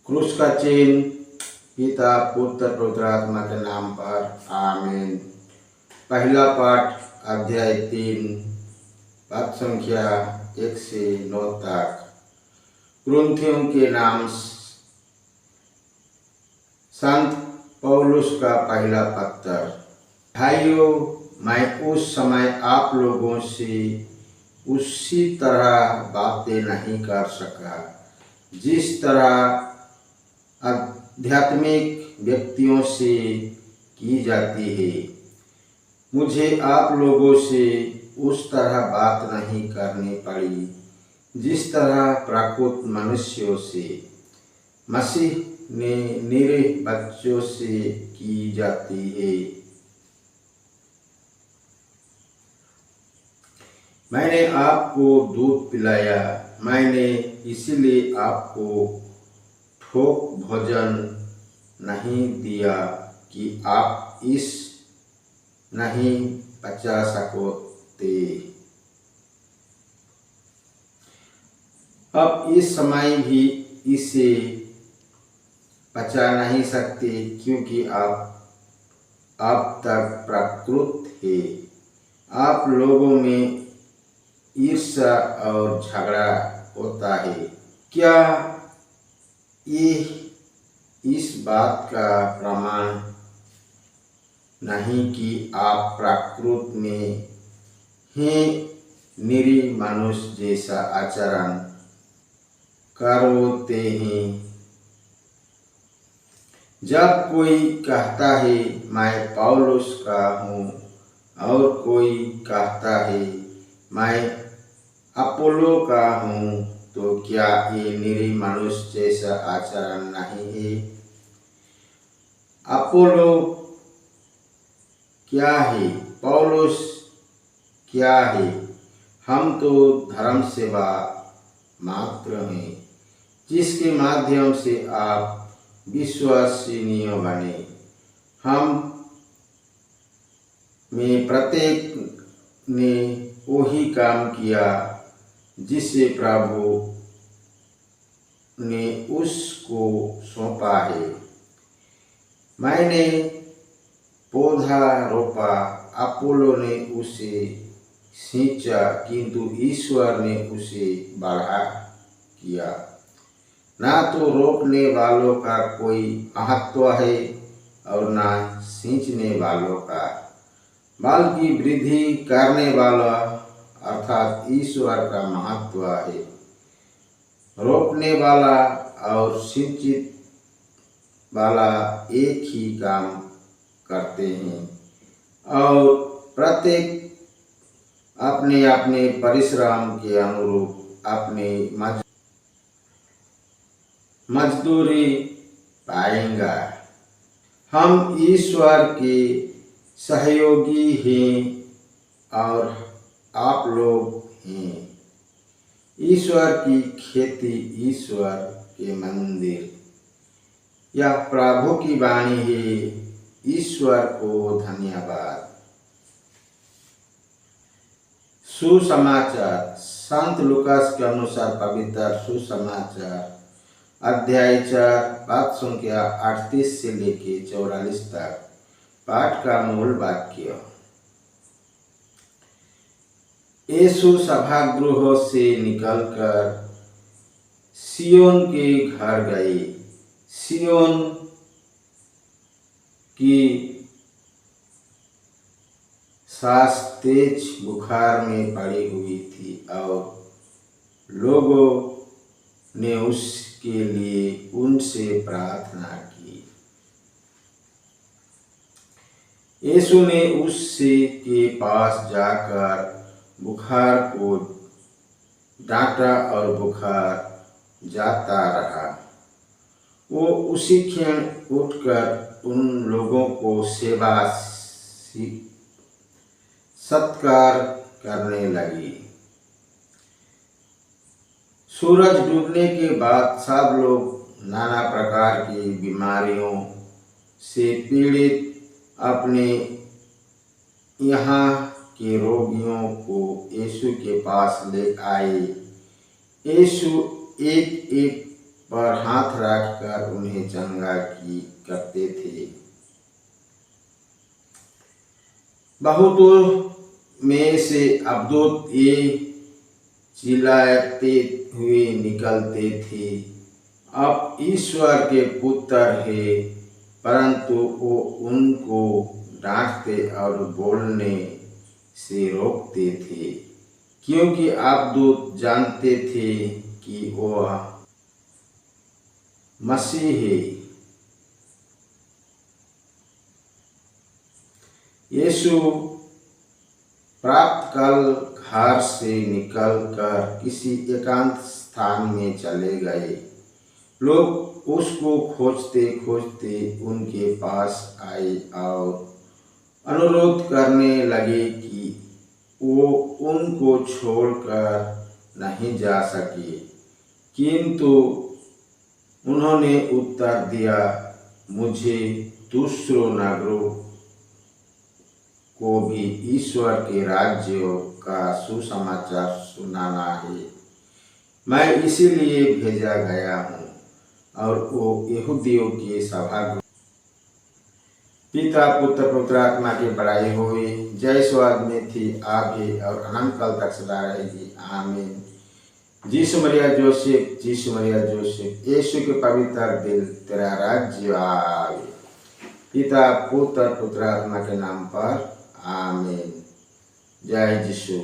क्रूस का चिन्ह पिता पुत्र पवित्र आत्मा के नाम पर आमीन। पहला पाठ अध्याय 3 पद संख्या 1 से 9 तक। कुरिन्थियों के नाम संत पौलुस का पहला पत्र। भाइयों, मैं उस समय आप लोगों से उसी तरह बातें नहीं कर सका जिस तरह आध्यात्मिक व्यक्तियों से की जाती है। मुझे आप लोगों से उस तरह बात नहीं करनी पड़ी जिस तरह प्राकृत मनुष्यों से, मसीह ने निरीह बच्चों से की जाती है। मैंने आपको दूध पिलाया, मैंने इसलिए आपको ठोक भोजन नहीं दिया कि आप इस नहीं पचा सकोते। अब इस समय भी इसे पचा नहीं सकते क्योंकि आप अब तक प्राकृत है। आप लोगों में ईर्ष्या और झगड़ा होता है। क्या ये इस बात का प्रमाण नहीं कि आप प्राकृत में हैं, निरीह मनुष्य जैसा आचरण करते हैं? जब कोई कहता है मैं पौलुस का हूँ और कोई कहता है मैं अपोलो का हूँ, तो क्या ये निरीह मनुष्य जैसा आचरण नहीं है? अपोलो क्या है? पौलुस क्या है? हम तो धर्म सेवा मात्र हैं जिसके माध्यम से आप विश्वसनीय बने। हम में प्रत्येक ने वही काम किया जिसे प्रभु ने उसको सौंपा है। मैंने पौधा रोपा, अपोलो ने उसे सींचा, किंतु ईश्वर ने उसे बढ़ा किया। ना तो रोपने वालों का कोई महत्व है और ना सींचने वालों का, बल्कि वृद्धि करने वाला अर्थात ईश्वर का महत्व है। रोपने वाला और सिंचित वाला एक ही काम करते हैं और प्रत्येक अपने अपने परिश्रम के अनुरूप अपनी मजदूरी पाएंगा। हम ईश्वर के सहयोगी हैं और आप लोग हैं ईश्वर की खेती, ईश्वर के मंदिर। यह प्रभु की वाणी है। ईश्वर को धन्यवाद। सुसमाचार। संत लूकास के अनुसार पवित्र सुसमाचार अध्याय 4 पद संख्या 38 से लेके 44 तक। पाठ का मूल वाक्य। यीशु सभागृह से निकलकर सियोन के घर गए। सियोन की सास तेज बुखार में पड़ी हुई थी और लोगों ने उसके लिए उनसे प्रार्थना की। यीशु ने उससे के पास जाकर बुखार को डांटा और बुखार जाता रहा। वो उसी क्षण उठकर उन लोगों को सेवा सत्कार करने लगी। सूरज डूबने के बाद सब लोग नाना प्रकार की बीमारियों से पीड़ित अपने यहाँ के रोगियों को यीशु के पास ले आए। यीशु एक एक पर हाथ रखकर उन्हें चंगा करते थे। बहुतों में से अब्दूत ये चिल्लाते हुए निकलते थे, अब ईश्वर के पुत्र है, परंतु वो उनको डांटते और बोलने से रोकते थे, क्योंकि अब्दूत जानते थे कि वह मसीह है। यीशु प्रातःकाल घर से निकलकर किसी एकांत स्थान में चले गए। लोग उसको खोजते खोजते उनके पास आए और अनुरोध करने लगे कि वो उनको छोड़कर नहीं जा सके, किंतु उन्होंने उत्तर दिया, मुझे दूसरों नगरों को भी ईश्वर के राज्य का सुसमाचार सुनाना है। मैं इसीलिए भेजा गया हूँ। और वो यहूदियों के सभागृह। पिता पुत्र पवित्र आत्मा की बड़ाई होए, जय स्वर्ग में थी, आगे और अनंत काल तक सदा रहेगी, आमीन। यीशु मरिया जोसेफ, यीशु मरिया जोसेफ, यीशु के पवित्र दिल, तेरा राज्य आवे। पिता पुत्र पवित्र आत्मा के नाम पर, आमीन। जय यीशु।